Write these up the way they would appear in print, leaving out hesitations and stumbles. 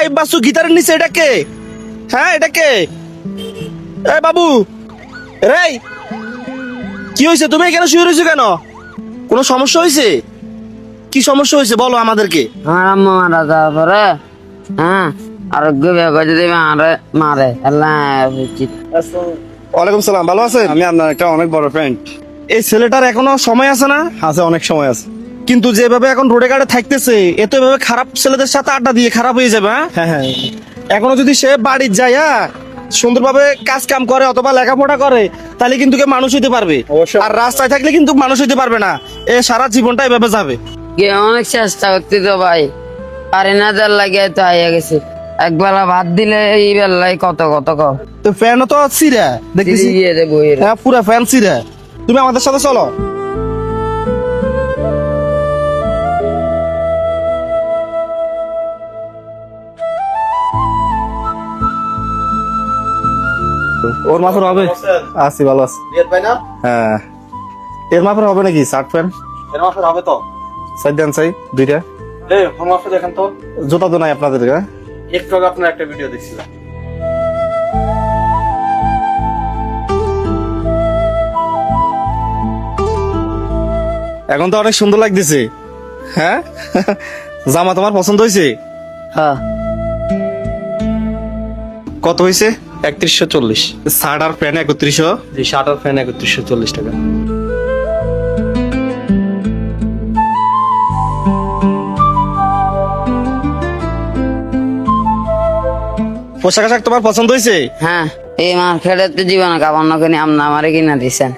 এই বাসু গিটারের নিচে এটা কে? হ্যাঁ এটা কে? এই বাবু রে, কি হয়েছে? তুমি এখানে শুয়ে রয়েছো কেন? কোনো সমস্যা হয়েছে? কি সমস্যা হয়েছে বলো আমাদেরকে। আমার আম্মা মারা যাওয়ার পরে হ্যাঁ আরোগ্য বিভাগ যদি মারে মারে আল্লাহ উচিত। ওয়ালাইকুম সালাম, ভালো আছেন? আমি আপনার একটা অনেক বড় ফ্রেন্ড। এই ছেলেটার এখনো সময় আছে না? আছে, অনেক সময় আছে। কিন্তু যেভাবে এখন রোডে গাড়ে থাকতেছে এ তো এভাবে খারাপ ছেলেদের সাথে আড্ডা দিয়ে খারাপ হয়ে যাবে। হ্যাঁ হ্যাঁ হ্যাঁ, এখনো যদি সে বাড়ির যায় সুন্দরভাবে কাজ কাম করে অথবা লেখাপড়া করে তাহলে কিন্তু কে মানুষ হইতে পারবে। অবশ্যই। আর রাস্তায় থাকলে কিন্তু মানুষ হইতে পারবে না। এ সারা জীবনটা এভাবে যাবে। কে অনেক চেষ্টা করতে তো ভাই পারি না, যার লাগে তো আইয়া গেছে। একবেলা ভাত দিলে এই বেলায় কত কত তো ফ্যানও তো সিরা দেখতেছি। বইয়ের হ্যাঁ পুরা ফ্যান সিরা। তুমি আমাদের সাথে চলো। ওর মাথার হবে? আছি, ভালো আছি। হ্যাঁ, এর মাথার হবে নাকি শার্ট প্যান্ট? এর মাসের হবে তো। সাইড দেন চাই দুইটা। হোম মাসে দেখেন তো। জুতা তো নাই আপনাদের? একটু আগে আপনার একটা ভিডিও দেখছিলাম। এখন তো অনেক সুন্দর লাগতেছে। হ্যাঁ জামা তোমার পছন্দ হয়েছে? হ্যাঁ কত হয়েছে? 3140। শার্ট আর প্যান্ট 3100। এই শার্ট আর ফ্যান 3140 টাকা। পোশাক আশাক তোমার পছন্দ হয়েছে? হ্যাঁ, এই মার্কেটে তো জীবনে কাবান্ন কিনে আপনি আমারে কিনা দিচ্ছেন।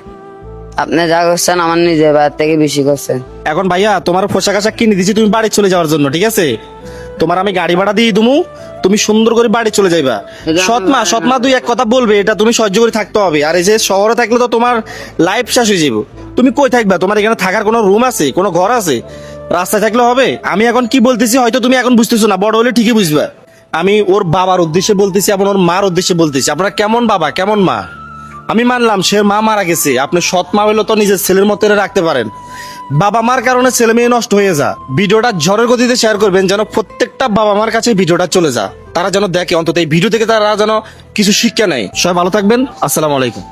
আপনি যা করছেন আমার নিজের বাইর থেকে বেশি করছেন। এখন ভাইয়া তোমার পোশাক আশাক কিনে দিচ্ছি তুমি বাড়ি চলে যাওয়ার জন্য, ঠিক আছে? তোমার আমি গাড়ি ভাড়া দিয়ে দিমু, তুমি সুন্দর করে বাড়ি চলে যাইবা। সৎমা দুই এক কথা বলবে, এটা তুমি সহ্য করে থাকতে হবে। আর এই যে শহরে থাকলে তো তোমার লাইফ শেষ হয়ে যাবে। তুমি কই থাকবা? তোমার এখানে থাকার কোনো রুম আছে, কোনো ঘর আছে? রাস্তায় থাকলে হবে? আমি এখন কি বলতেছি হয়তো তুমি এখন বুঝতেছো না, বড় হলে ঠিকই বুঝবা। আমি ওর বাবার উদ্দেশ্যে বলতেছি এবং ওর মার উদ্দেশ্যে বলতেছি। আপনারা কেমন বাবা কেমন মা? আমি মানলাম সে মা মারা গেছে, আপনি সৎ মা হইলে তো নিজের ছেলের মতো রাখতে পারেন। বাবা মার কারণে ছেলে মেয়ে নষ্ট হয়ে যা। ভিডিওটা ঝড়ের গতিতে শেয়ার করবেন যেন প্রত্যেকটা বাবা মার কাছে ভিডিওটা চলে যা, তারা যেন দেখে, অন্তত এই ভিডিও থেকে তারা যেন কিছু শিক্ষা নেয়। সবাই ভালো থাকবেন, আসসালামু আলাইকুম।